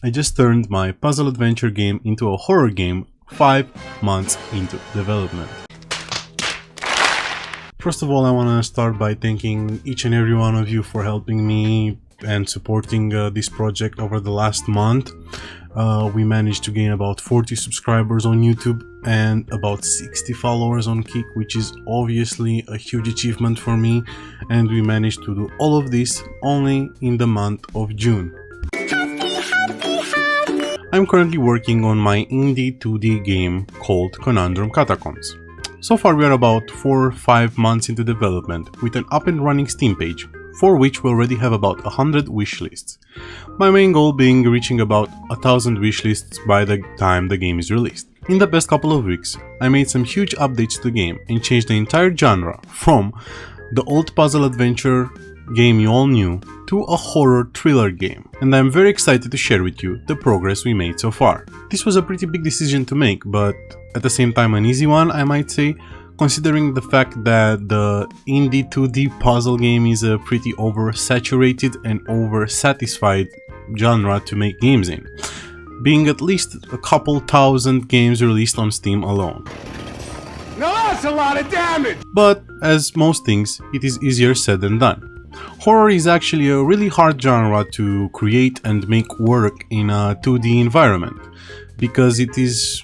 I just turned my puzzle adventure game into a horror game 5 months into development. First of all, I want to start by thanking each and every one of you for helping me and supporting this project over the last month. We managed to gain about 40 subscribers on YouTube and about 60 followers on Kick, which is obviously a huge achievement for me, and we managed to do all of this only in the month of June. I'm currently working on my indie 2D game called Conundrum Catacombs. So far we are about 4 or 5 months into development with an up and running Steam page, for which we already have about 100 wishlists. My main goal being reaching about 1000 wishlists by the time the game is released. In the past couple of weeks, I made some huge updates to the game and changed the entire genre from the old puzzle adventure game you all knew to a horror thriller game, and I'm very excited to share with you the progress we made so far. This was a pretty big decision to make, but at the same time an easy one, I might say, considering the fact that the indie 2D puzzle game is a pretty oversaturated and oversatisfied genre to make games in, being at least a couple thousand games released on Steam alone. Now that's a lot of damage! But as most things, it is easier said than done. Horror is actually a really hard genre to create and make work in a 2D environment, because it is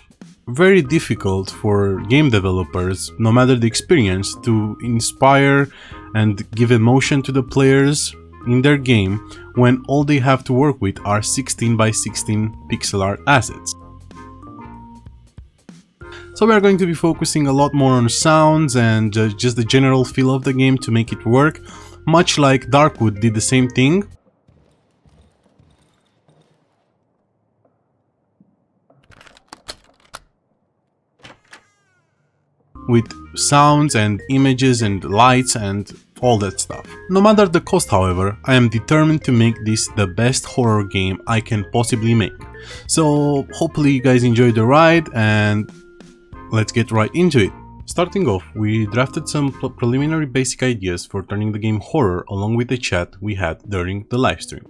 very difficult for game developers, no matter the experience, to inspire and give emotion to the players in their game when all they have to work with are 16 by 16 pixel art assets. So we are going to be focusing a lot more on sounds and just the general feel of the game to make it work, much like Darkwood did the same thing. With sounds and images and lights and all that stuff. No matter the cost, however, I am determined to make this the best horror game I can possibly make. So hopefully you guys enjoyed the ride, and let's get right into it. Starting off, we drafted some preliminary basic ideas for turning the game horror along with the chat we had during the livestream.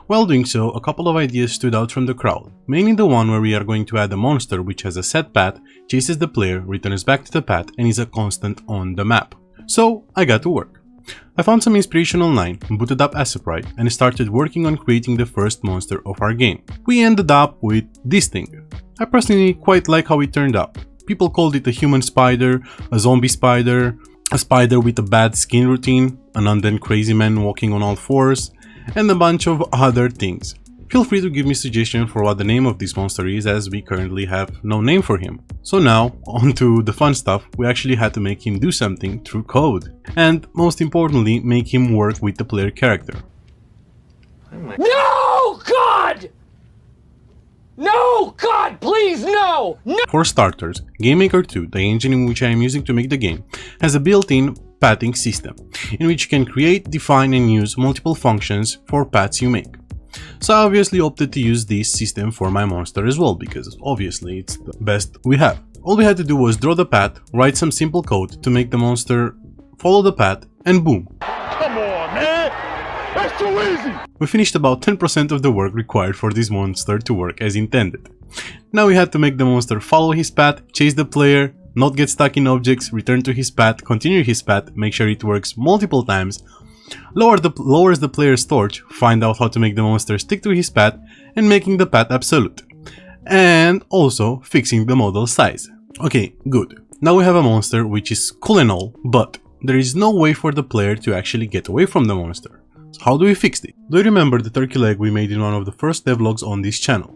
While doing so, a couple of ideas stood out from the crowd, mainly the one where we are going to add a monster which has a set path, chases the player, returns back to the path, and is a constant on the map. So I got to work. I found some inspiration online, booted up Asseprite, and started working on creating the first monster of our game. We ended up with this thing. I personally quite like how it turned out. People called it a human spider, a zombie spider, a spider with a bad skin routine, an undead crazy man walking on all fours, and a bunch of other things. Feel free to give me suggestions for what the name of this monster is, as we currently have no name for him. So now, on to the fun stuff. We actually had to make him do something through code. And most importantly, make him work with the player character. No! God! No! God, please, no! No! For starters, GameMaker 2, the engine in which I am using to make the game, has a built-in pathing system, in which you can create, define and use multiple functions for paths you make. So I obviously opted to use this system for my monster as well, because obviously it's the best we have. All we had to do was draw the path, write some simple code to make the monster follow the path, and boom. Come on, man! That's too easy! We finished about 10% of the work required for this monster to work as intended. Now we had to make the monster follow his path, chase the player, not get stuck in objects, return to his path, continue his path, make sure it works multiple times, lowers the player's torch, find out how to make the monster stick to his path, and making the path absolute. And also fixing the model size. Okay, good. Now we have a monster which is cool and all, but there is no way for the player to actually get away from the monster. So how do we fix it? Do you remember the turkey leg we made in one of the first devlogs on this channel?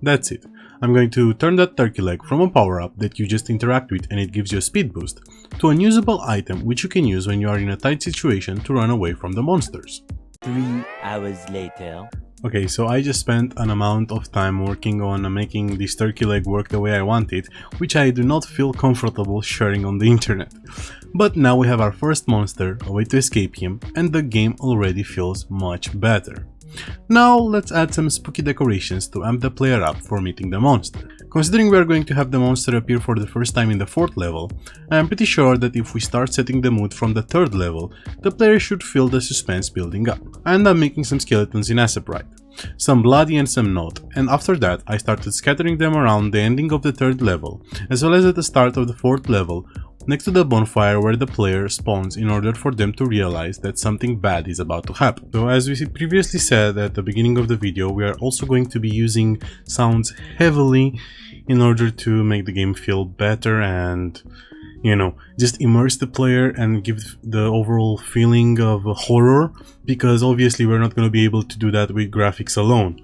That's it. I'm going to turn that turkey leg from a power-up that you just interact with and it gives you a speed boost, to an usable item which you can use when you are in a tight situation to run away from the monsters. 3 hours later. Okay, so I just spent an amount of time working on making this turkey leg work the way I want it, which I do not feel comfortable sharing on the internet. But now we have our first monster, a way to escape him, and the game already feels much better. Now let's add some spooky decorations to amp the player up for meeting the monster. Considering we are going to have the monster appear for the first time in the 4th level, I am pretty sure that if we start setting the mood from the 3rd level, the player should feel the suspense building up. I end up making some skeletons in Asseprite. some bloody and some not, and after that I started scattering them around the ending of the 3rd level, as well as at the start of the 4th level, next to the bonfire where the player spawns, in order for them to realize that something bad is about to happen. So as we previously said at the beginning of the video, we are also going to be using sounds heavily in order to make the game feel better and, you know, just immerse the player and give the overall feeling of horror, because obviously we're not going to be able to do that with graphics alone.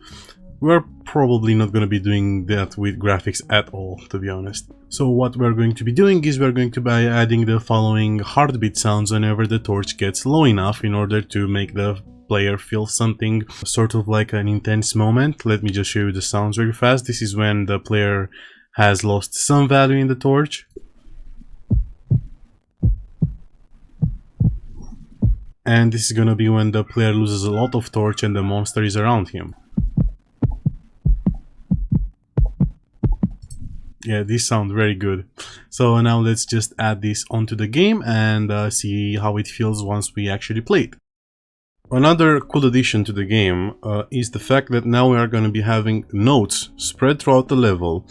We're probably not going to be doing that with graphics at all, to be honest. So what we're going to be doing is we're going to be adding the following heartbeat sounds whenever the torch gets low enough, in order to make the player feel something sort of like an intense moment. Let me just show you the sounds very fast. This is when the player has lost some value in the torch. And this is gonna be when the player loses a lot of torch and the monster is around him. Yeah, these sound very good. So now let's just add this onto the game and see how it feels once we actually play it. Another cool addition to the game is the fact that now we are going to be having notes spread throughout the level,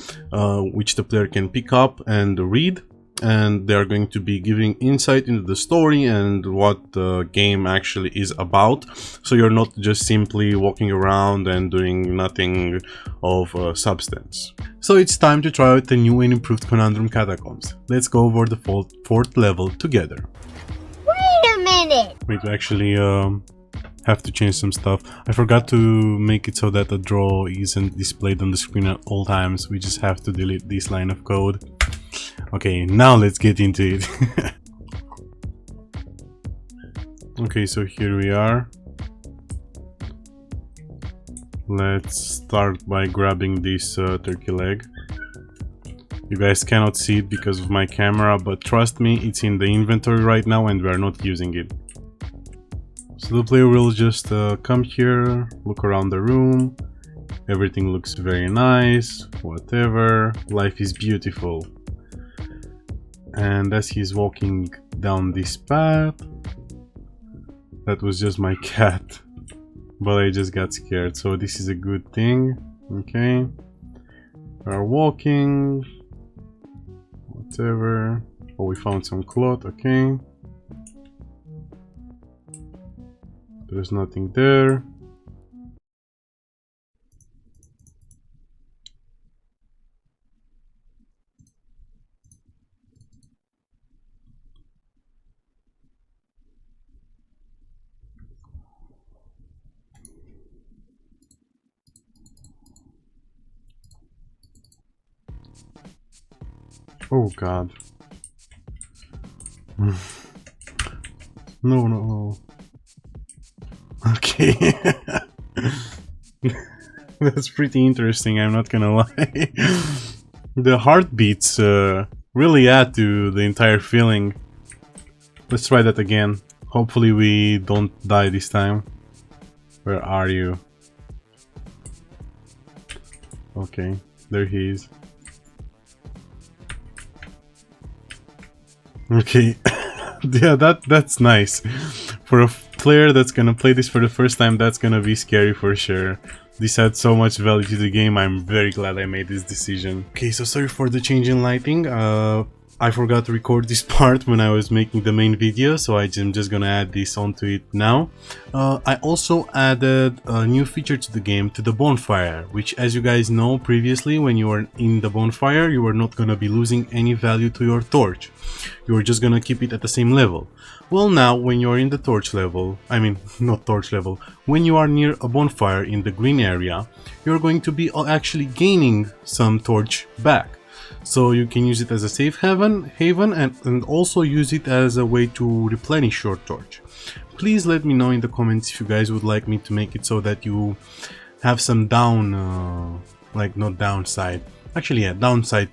which the player can pick up and read, and they are going to be giving insight into the story and what the game actually is about, so you're not just simply walking around and doing nothing of substance. So it's time to try out the new and improved Conundrum Catacombs. Let's go over the 4th level together. Wait a minute! Wait, we actually have to change some stuff. I forgot to make it so that the draw isn't displayed on the screen at all times. We just have to delete this line of code. Okay, now let's get into it. Okay, so here we are. Let's start by grabbing this turkey leg. You guys cannot see it because of my camera, but trust me, it's in the inventory right now and we are not using it. So the player will just come here, look around the room. Everything looks very nice, whatever. Life is beautiful. And as he's walking down this path, that was just my cat, but I just got scared, so this is a good thing. Okay, we are walking, whatever. Oh, we found some cloth. Okay, there's nothing there. Oh god. No. Okay. That's pretty interesting, I'm not gonna lie. The heartbeats really add to the entire feeling. Let's try that again. Hopefully we don't die this time. Where are you? Okay, there he is. Okay, yeah, that's nice. For a player that's gonna play this for the first time, that's gonna be scary for sure. This had so much value to the game, I'm very glad I made this decision. Okay, so sorry for the change in lighting. I forgot to record this part when I was making the main video, so I'm just gonna add this onto it now. I also added a new feature to the game, to the bonfire, which, as you guys know previously, when you were in the bonfire, you were not gonna be losing any value to your torch. You were just gonna keep it at the same level. Well, now when you're in the torch level, I mean not torch level, when you are near a bonfire in the green area, you're going to be actually gaining some torch back. So you can use it as a safe haven and also use it as a way to replenish your torch. Please let me know in the comments if you guys would like me to make it so that you have some downside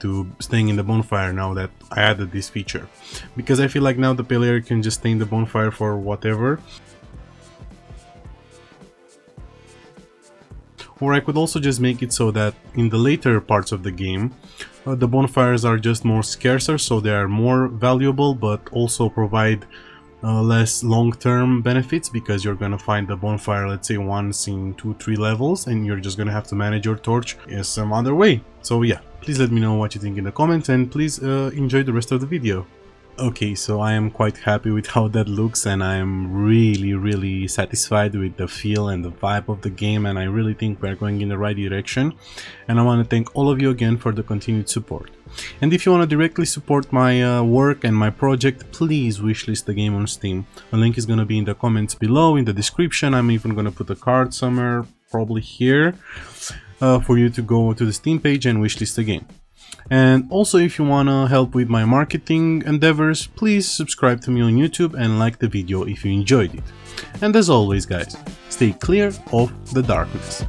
to staying in the bonfire now that I added this feature. Because I feel like now the player can just stay in the bonfire for whatever. Or I could also just make it so that in the later parts of the game, the bonfires are just more scarcer, so they are more valuable, but also provide less long-term benefits, because you're gonna find the bonfire, let's say, once in 2-3 levels, and you're just gonna have to manage your torch in some other way. So yeah, please let me know what you think in the comments, and please enjoy the rest of the video. Okay, so I am quite happy with how that looks, and I am really satisfied with the feel and the vibe of the game, and I really think we're going in the right direction. And I want to thank all of you again for the continued support. And if you want to directly support my work and my project, please wishlist the game on Steam. A link is going to be in the comments below, in the description. I'm even going to put a card somewhere, probably here, for you to go to the Steam page and wishlist the game. And also, if you wanna help with my marketing endeavors, please subscribe to me on YouTube and like the video if you enjoyed it. And as always guys, stay clear of the darkness.